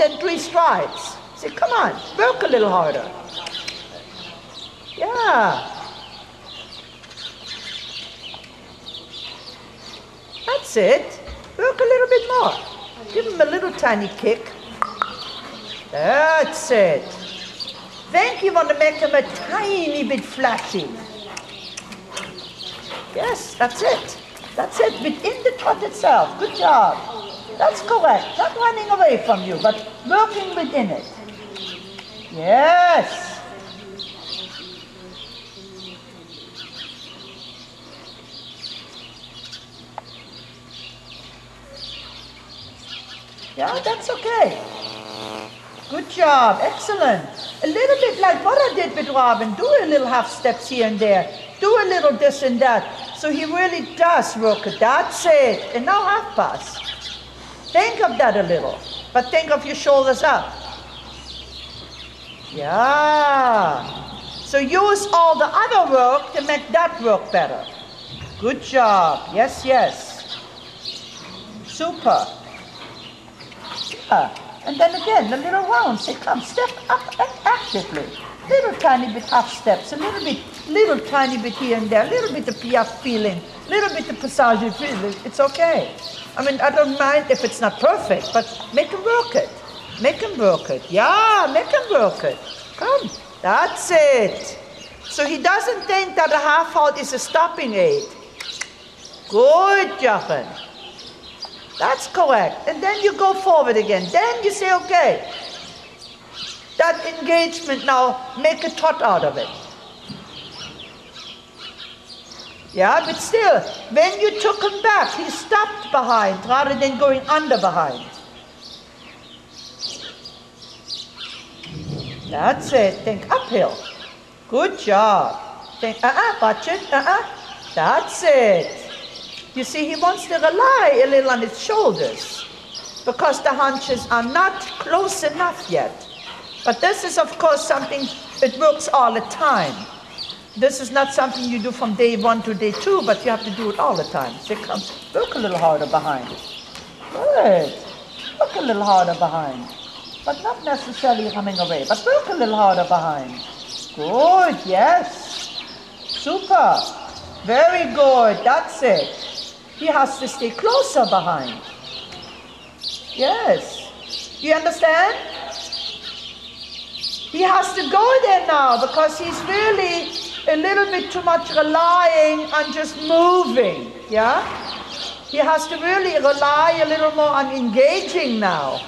than 3 strides. Say, come on, work a little harder. Yeah. That's it. Work a little bit more. Give him a little tiny kick. That's it. Then you want to make him a tiny bit flashy. Yes, that's it. That's it, within the trot itself. Good job. That's correct. Not running away from you, but working within it. Yes. Yeah, that's okay. Good job. Excellent. A little bit like what I did with Robin. Do a little half steps here and there. Do a little this and that. So he really does work it. That's it. And now half pass. Think of that a little. But think of your shoulders up. Yeah. So use all the other work to make that work better. Good job. Yes, yes. Super. Yeah. And then again, the little rounds, they come, step up actively. Little tiny bit half steps, a little tiny bit here and there, a little bit of Piaf feeling, a little bit of Passage feeling. It's okay. I mean, I don't mind if it's not perfect, but make him work it. Make him work it. Yeah, make him work it. Come. That's it. So he doesn't think that a half halt is a stopping aid. Good, Jochen. That's correct. And then you go forward again. Then you say, okay, that engagement now, make a trot out of it. Yeah, but still, when you took him back, he stopped behind rather than going under behind. That's it. Think uphill. Good job. Think, watch it. That's it. You see, he wants to rely a little on his shoulders because the hunches are not close enough yet. But this is, of course, something that works all the time. This is not something you do from day 1 to day 2, but you have to do it all the time. So come, work a little harder behind it. Good. Work a little harder behind. But not necessarily running away, but work a little harder behind. Good, yes. Super. Very good. That's it. He has to stay closer behind. Yes. You understand? He has to go there now because he's really a little bit too much relying on just moving. Yeah? He has to really rely a little more on engaging now.